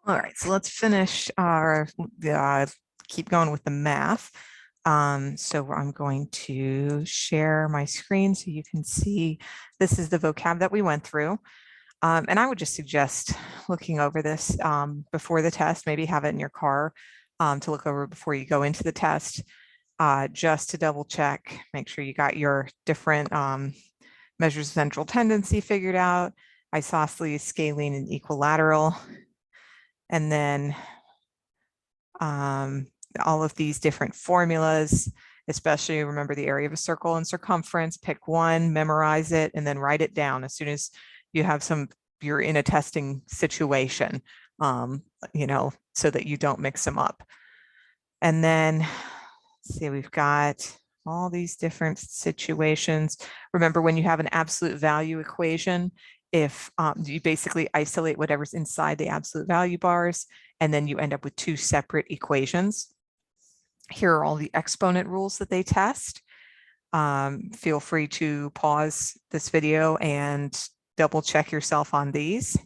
All right, so let's finish our, keep going with the math. So I'm going to share my screen so you can see this is the vocab that we went through. And I would just suggest looking over this before the test, maybe have it in your car to look over before you go into the test, just to double check, make sure you got your different measures of central tendency figured out, isosceles, scalene, and equilateral. And then all of these different formulas, especially remember the area of a circle and circumference, pick one, memorize it, and then write it down as soon as you have you're in a testing situation, so that you don't mix them up. And then let's see, we've got all these different situations. Remember, when you have an absolute value equation, if you basically isolate whatever's inside the absolute value bars, and then you end up with two separate equations. Here are all the exponent rules that they test. Feel free to pause this video and double check yourself on these.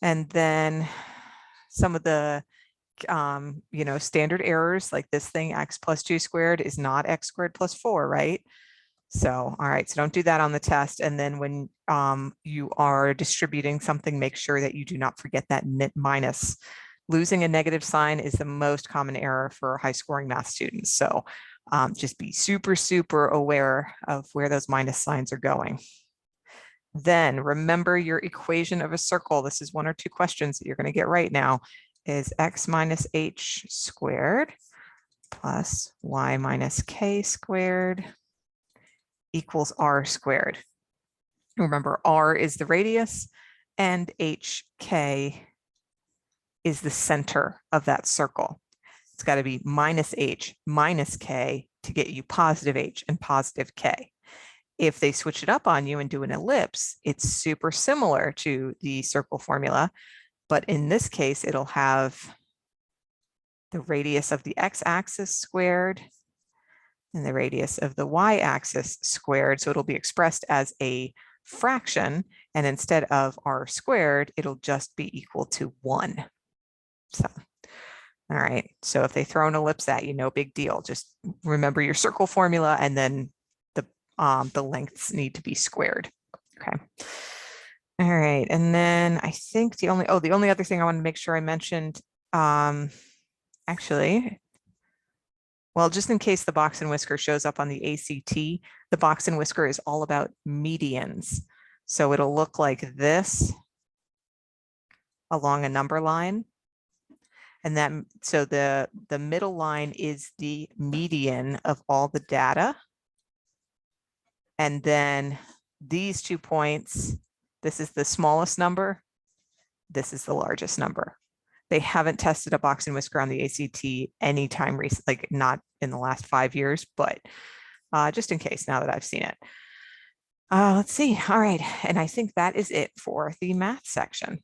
And then some of the standard errors, like this thing, x plus 2 squared is not x squared plus 4, right? So, all right, so don't do that on the test. And then when you are distributing something, make sure that you do not forget that minus. Losing a negative sign is the most common error for high scoring math students. So just be super, super aware of where those minus signs are going. Then remember your equation of a circle. This is one or two questions that you're going to get right now. Is x minus h squared plus y minus k squared equals r squared. Remember, r is the radius and hk is the center of that circle. It's got to be minus h minus k to get you positive h and positive k. If they switch it up on you and do an ellipse, it's super similar to the circle formula, but in this case, it'll have the radius of the x-axis squared and the radius of the y-axis squared. So it'll be expressed as a fraction, and instead of r squared, it'll just be equal to 1. So, all right. So if they throw an ellipse at you, no big deal. Just remember your circle formula, and then the lengths need to be squared. Okay. All right. And then I think the only other thing I want to make sure I mentioned, actually, well, just in case the box and whisker shows up on the ACT, the box and whisker is all about medians. So it'll look like this along a number line. And so the middle line is the median of all the data. And then these 2 points, this is the smallest number, this is the largest number. They haven't tested a box and whisker on the ACT anytime recently, like not in the last 5 years, but just in case now that I've seen it. Let's see. All right. And I think that is it for the math section.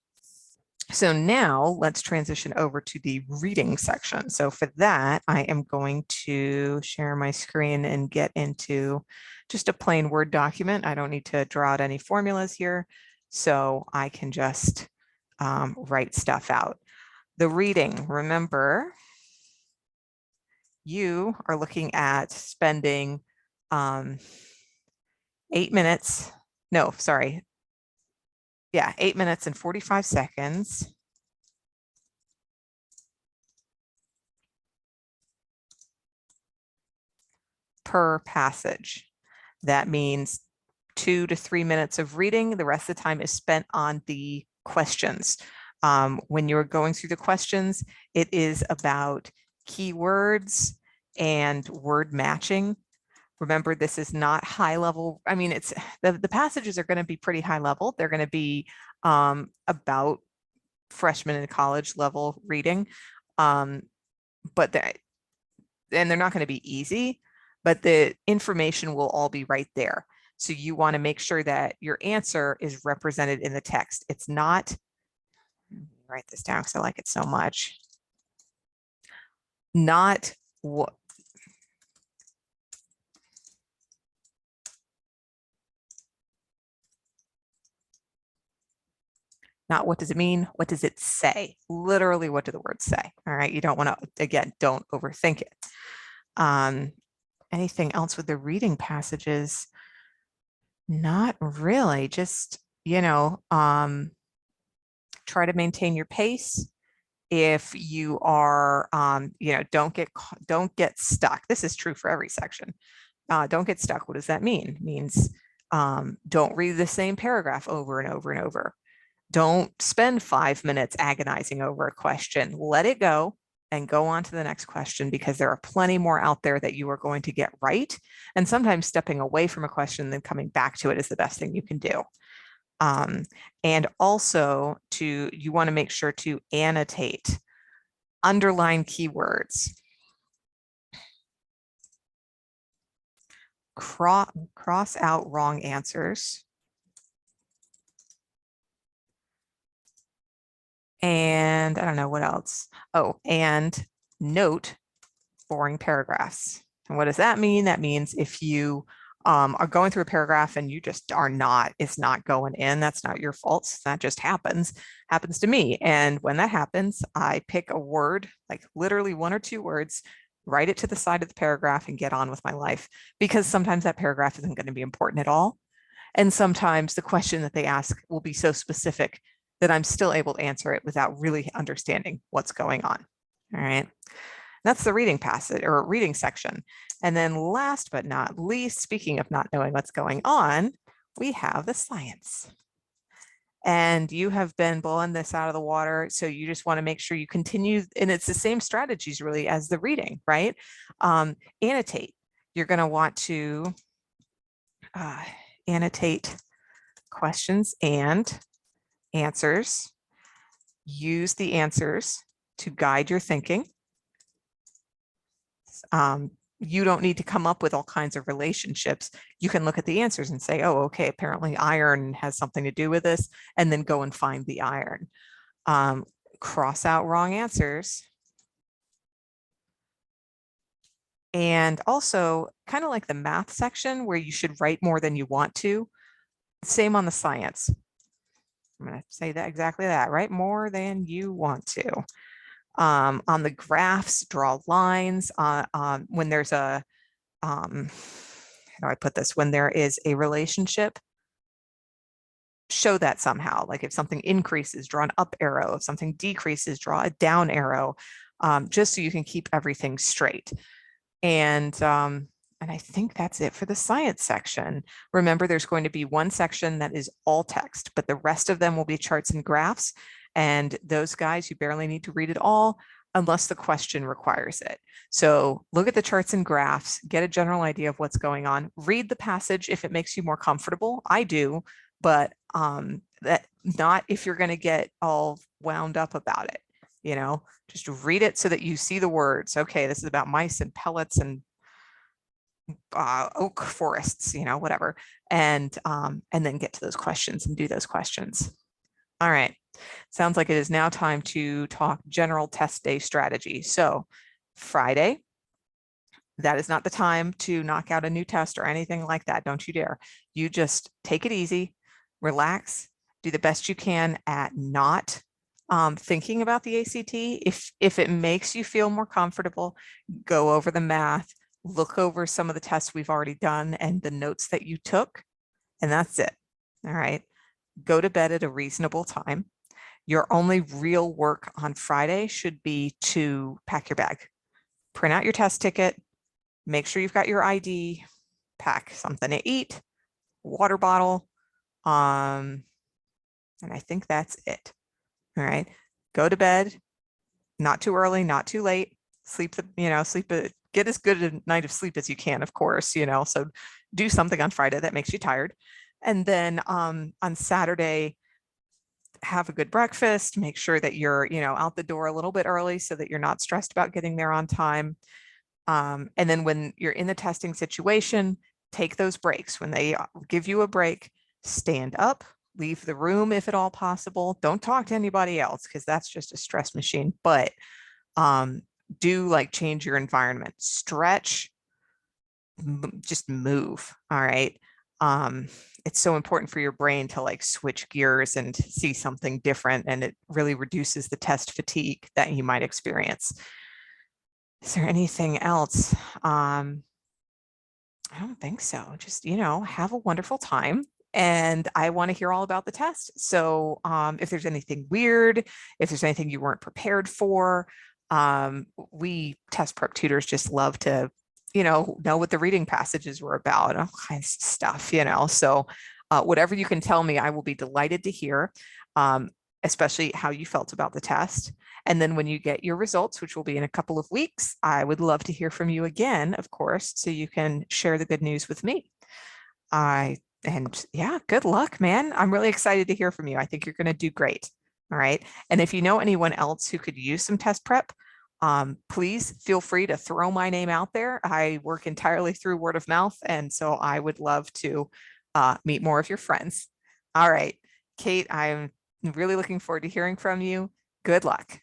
So now let's transition over to the reading section. So for that, I am going to share my screen and get into just a plain Word document. I don't need to draw out any formulas here, so I can just write stuff out. The reading, remember, you are looking at spending 8 minutes, no, sorry. Yeah, 8 minutes and 45 seconds per passage. That means 2 to 3 minutes of reading. The rest of the time is spent on the questions. When you're going through the questions, it is about keywords and word matching. Remember, this is not high level. I mean, it's the passages are going to be pretty high level. They're going to be about freshman and college level reading, but they're not going to be easy, but the information will all be right there. So you want to make sure that your answer is represented in the text. It's not, write this down because I like it so much, not what, Not what does it mean? What does it say? Literally, what do the words say? All right. You don't want to, again, don't overthink it. Anything else with the reading passages? Not really. Just, try to maintain your pace. If you are, don't get stuck. This is true for every section. Don't get stuck. What does that mean? It means don't read the same paragraph over and over and over. Don't spend 5 minutes agonizing over a question. Let it go and go on to the next question, because there are plenty more out there that you are going to get right. And sometimes stepping away from a question and then coming back to it is the best thing you can do. And also you want to make sure to annotate, underline keywords, cross out wrong answers, and I don't know what else. Oh, and note boring paragraphs. And what does that mean? That means if you are going through a paragraph and you just it's not going in, that's not your fault. That just happens to me. And when that happens, I pick a word, like literally 1 or 2 words, write it to the side of the paragraph and get on with my life, because sometimes that paragraph isn't going to be important at all. And sometimes the question that they ask will be so specific that I'm still able to answer it without really understanding what's going on. All right. That's the reading passage or reading section. And then last but not least, speaking of not knowing what's going on, we have the science. And you have been blowing this out of the water. So you just want to make sure you continue. And it's the same strategies really as the reading, right? Annotate. You're going to want to annotate questions and answers. Use the answers to guide your thinking. You don't need to come up with all kinds of relationships. You can look at the answers and say, oh, okay, apparently iron has something to do with this, and then go and find the iron. Cross out wrong answers. And also kind of like the math section where you should write more than you want to. Same on the science. I'm going to say that exactly that, write more than you want to. On the graphs, draw lines. When there's a, how do I put this? When there is a relationship, show that somehow. Like if something increases, draw an up arrow. If something decreases, draw a down arrow, just so you can keep everything straight. And I think that's it for the science section. Remember, there's going to be one section that is all text, but the rest of them will be charts and graphs. And those guys, you barely need to read it all unless the question requires it. So look at the charts and graphs, get a general idea of what's going on, read the passage if it makes you more comfortable. I do, but that not if you're going to get all wound up about it. Just read it so that you see the words. Okay, this is about mice and pellets and oak forests, whatever. And then get to those questions and do those questions. All right. Sounds like it is now time to talk general test day strategy. So Friday, that is not the time to knock out a new test or anything like that. Don't you dare. You just take it easy, relax, do the best you can at not thinking about the ACT. If it makes you feel more comfortable, go over the math, look over some of the tests we've already done and the notes that you took, and that's it. All right. Go to bed at a reasonable time. Your only real work on Friday should be to pack your bag, print out your test ticket, make sure you've got your ID, pack something to eat, water bottle, and I think that's it. All right, go to bed, not too early, not too late, get as good a night of sleep as you can, of course, so do something on Friday that makes you tired. And then on Saturday, have a good breakfast, make sure that you're, out the door a little bit early so that you're not stressed about getting there on time. And then when you're in the testing situation, take those breaks. When they give you a break, stand up, leave the room if at all possible. Don't talk to anybody else because that's just a stress machine, but do change your environment, stretch, just move. All right. It's so important for your brain to like switch gears and see something different, and it really reduces the test fatigue that you might experience. Is there anything else? I don't think so. Just, have a wonderful time. And I want to hear all about the test. So if there's anything weird, if there's anything you weren't prepared for, we test prep tutors just love to, know what the reading passages were about, all kinds of stuff, So whatever you can tell me, I will be delighted to hear, especially how you felt about the test. And then when you get your results, which will be in a couple of weeks, I would love to hear from you again, of course, so you can share the good news with me. And yeah, good luck, man. I'm really excited to hear from you. I think you're going to do great. All right. And if you know anyone else who could use some test prep, please feel free to throw my name out there. I work entirely through word of mouth. And so I would love to meet more of your friends. All right, Kate, I'm really looking forward to hearing from you. Good luck.